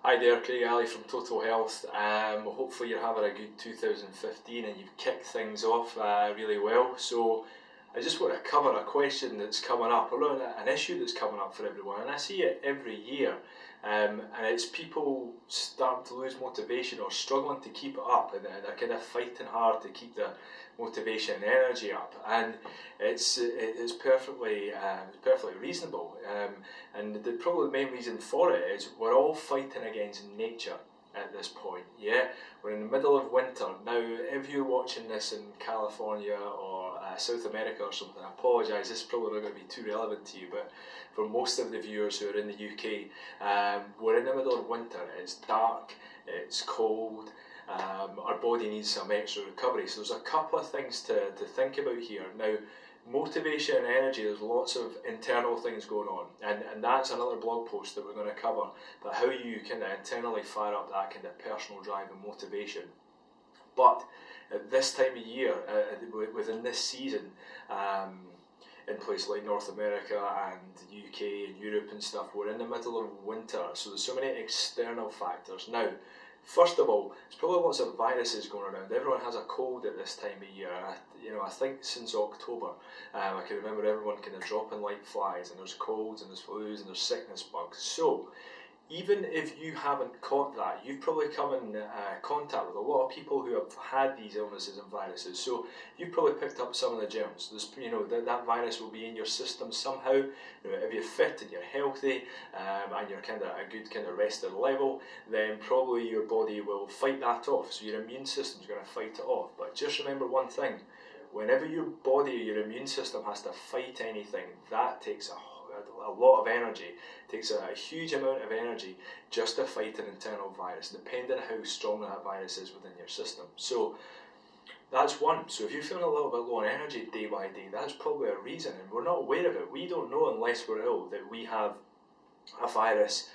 Hi there, Craig Ali from Total Health. Hopefully you're having a good 2015 and you've kicked things off really well. So I just want to cover a question that's coming up, or an issue that's coming up for everyone, and I see it every year. And it's people starting to lose motivation or struggling to keep it up, and they're kind of fighting hard to keep the motivation and energy up. And it's perfectly reasonable. And probably the main reason for it is we're all fighting against nature at this point. Yeah, we're in the middle of winter now. If you're watching this in California or South America or something, I apologise. This is probably not going to be too relevant to you, but for most of the viewers who are in the UK, we're in the middle of winter. It's dark. It's cold. Our body needs some extra recovery. So there's a couple of things to think about here. Now, motivation and energy, there's lots of internal things going on, and that's another blog post that we're going to cover, but how you kind of internally fire up that kind of personal drive and motivation. But at this time of year, within this season, in places like North America and the UK and Europe and stuff, we're in the middle of winter, so there's so many external factors. Now, first of all, there's probably lots of viruses going around. Everyone has a cold at this time of year. I think since October, I can remember everyone kind of dropping like flies, and there's colds and there's flus and there's sickness bugs. So even if you haven't caught that, you've probably come in contact with a lot of people who have had these illnesses and viruses. So you've probably picked up some of the germs. That virus will be in your system somehow. If you're fit and you're healthy and you're kind of a good kind of rested level, then probably your body will fight that off. So your immune system's going to fight it off. But just remember one thing: whenever your body or your immune system has to fight anything, that takes a lot of energy. It takes a huge amount of energy just to fight an internal virus, depending on how strong that virus is within your system. So that's one. So if you're feeling a little bit low on energy day by day, that's probably a reason, and we're not aware of it. We don't know unless we're ill that we have a virus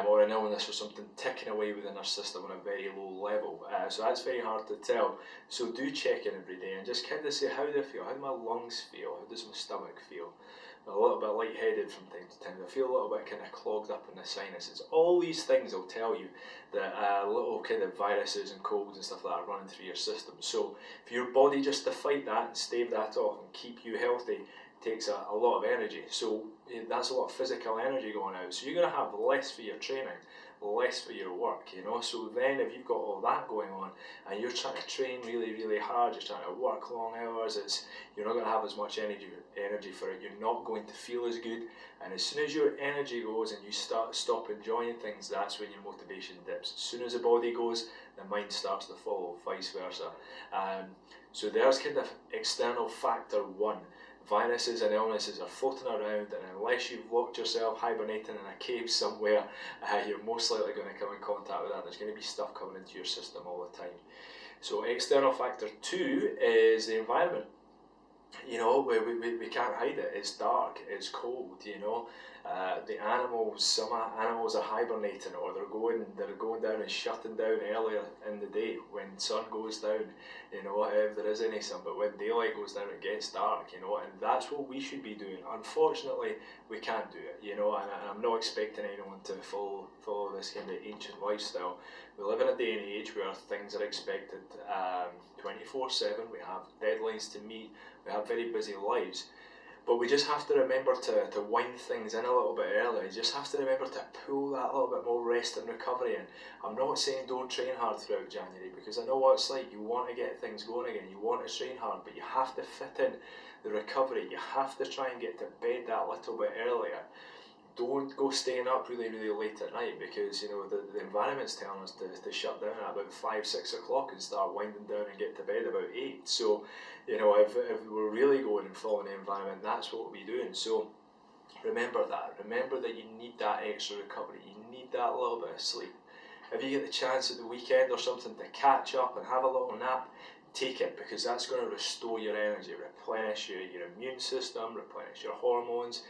or an illness or something ticking away within our system on a very low level. So that's very hard to tell. So do check in every day and just kind of say, how do I feel? How do my lungs feel? How does my stomach feel? I'm a little bit lightheaded from time to time. I feel a little bit kind of clogged up in the sinuses. All these things will tell you that little kind of viruses and colds and stuff like that are running through your system. So for your body just to fight that and stave that off and keep you healthy takes a lot of energy. So that's a lot of physical energy going out. So you're going to have less for your training, less for your work, So then if you've got all that going on and you're trying to train really, really hard, you're trying to work long hours, you're not going to have as much energy for it. You're not going to feel as good. And as soon as your energy goes and you stop enjoying things, that's when your motivation dips. As soon as the body goes, the mind starts to follow, vice versa. So there's kind of external factor one. Viruses and illnesses are floating around, and unless you've locked yourself hibernating in a cave somewhere, you're most likely going to come in contact with that. There's going to be stuff coming into your system all the time. So external factor two is the environment. We can't hide it. It's dark, it's cold, the animals, some animals are hibernating, or they're going down and shutting down earlier in the day when sun goes down, if there is any sun. But when daylight goes down, it gets dark, and that's what we should be doing. Unfortunately, we can't do it, and I'm not expecting anyone to follow this kind of ancient lifestyle. We live in a day and age where things are expected 24/7. We have deadlines to meet. We have very busy lives, but we just have to remember to wind things in a little bit earlier. You just have to remember to pull that little bit more rest and recovery in. I'm not saying don't train hard throughout January, because I know what it's like. You want to get things going again, you want to train hard, but you have to fit in the recovery. You have to try and get to bed that little bit earlier. Don't go staying up really, really late at night, because the environment's telling us to shut down at about 5-6 o'clock and start winding down and get to bed about 8. So if we're really going and following the environment, that's what we'll be doing. So remember that you need that extra recovery. You need that little bit of sleep. If you get the chance at the weekend or something to catch up and have a little nap, take it, because that's going to restore your energy, replenish your immune system, replenish your hormones,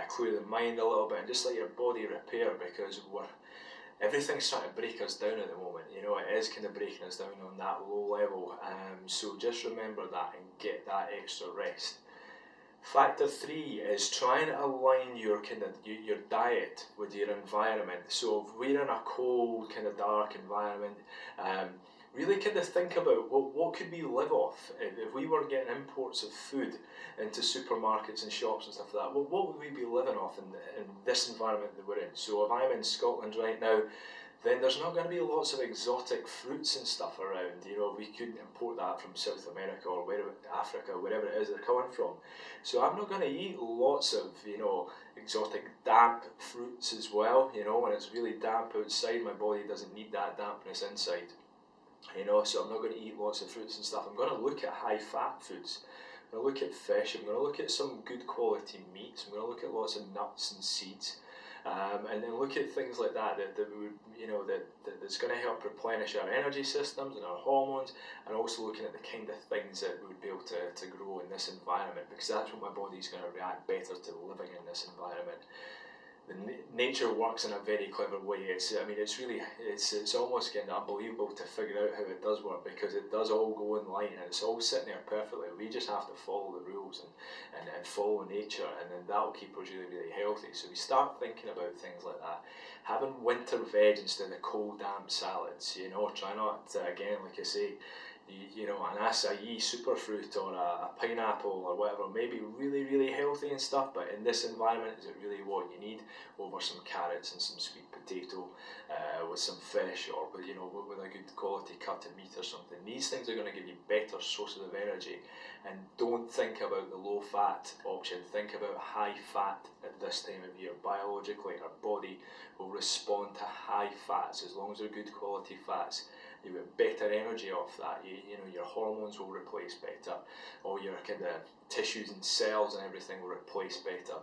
clear the mind a little bit, and just let your body repair, because everything's trying to break us down at the moment. It is kind of breaking us down on that low level. So just remember that and get that extra rest. Factor 3 is trying to align your your diet with your environment. So if we're in a cold, kind of dark environment, really kind of think about what could we live off if we were getting imports of food into supermarkets and shops and stuff like that. Well, what would we be living off in this environment that we're in? So if I'm in Scotland right now, then there's not going to be lots of exotic fruits and stuff around. You know, we couldn't import that from South America or wherever, Africa, wherever it is they're coming from. So I'm not going to eat lots of, you know, exotic damp fruits as well. You know, when it's really damp outside, my body doesn't need that dampness inside. You know, so I'm not going to eat lots of fruits and stuff. I'm going to look at high fat foods. I'm going to look at fish. I'm going to look at some good quality meats. I'm going to look at lots of nuts and seeds. And then look at things like that would, you know, that's going to help replenish our energy systems and our hormones, and also looking at the kind of things that we would be able to grow in this environment, because that's what my body's going to react better to living in this environment. Nature works in a very clever way. It's almost kind of unbelievable to figure out how it does work, because it does all go in line and it's all sitting there perfectly. We just have to follow the rules and follow nature, and then that will keep us really, really healthy. So we start thinking about things like that. Having winter veg instead of cold damp salads, you know, try not to, again, like I say, you know, an acai superfruit or a pineapple or whatever may be really, really healthy and stuff, but in this environment, is it really what you need over some carrots and some sweet potato with some fish, or you know, with a good quality cut of meat or something? These things are going to give you better sources of energy. And don't think about the low fat option, think about high fat at this time of year. Biologically, our body will respond to high fats as long as they're good quality fats. You get better energy off that. You know, your hormones will replace better, all your kind of tissues and cells and everything will replace better.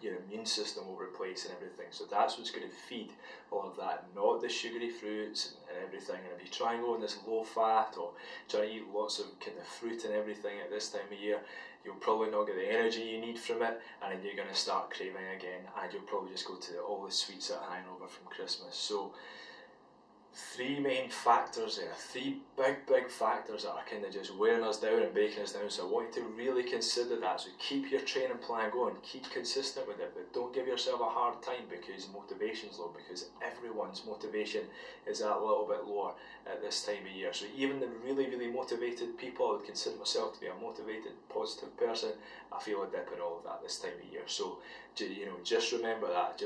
Your immune system will replace and everything. So that's what's going to feed all of that, not the sugary fruits and everything. And if you try and go on this low fat or try to eat lots of kind of fruit and everything at this time of year, you'll probably not get the energy you need from it, and then you're going to start craving again, and you'll probably just go to all the sweets that are hanging over from Christmas. So three main factors there, three big factors that are kind of just wearing us down and breaking us down. So I want you to really consider that. So keep your training plan going, keep consistent with it, but don't give yourself a hard time because motivation's low, because everyone's motivation is that little bit lower at this time of year. So even the really, really motivated people, I would consider myself to be a motivated, positive person, I feel a dip in all of that this time of year. So, you know, just remember that,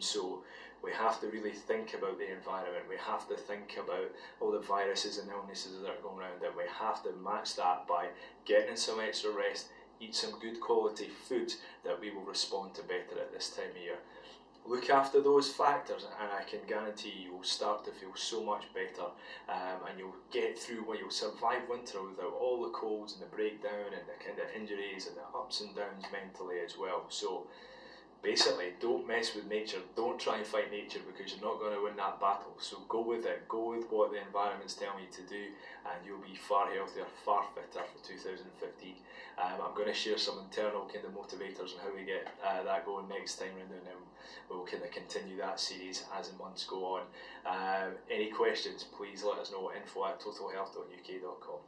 so we have to really think about the environment. We have to think about all the viruses and illnesses that are going around, and we have to match that by getting in some extra rest, eat some good quality food that we will respond to better at this time of year. Look after those factors, and I can guarantee you will start to feel so much better, and you'll get through, you'll survive winter without all the colds and the breakdown and the kind of injuries and the ups and downs mentally as well. So basically, don't mess with nature. Don't try and fight nature, because you're not going to win that battle. So go with it. Go with what the environment's telling you to do, and you'll be far healthier, far fitter for 2015. I'm going to share some internal kind of motivators on how we get that going next time round, and then we'll kind of continue that series as the months go on. Any questions, please let us know at info@totalhealth.uk.com.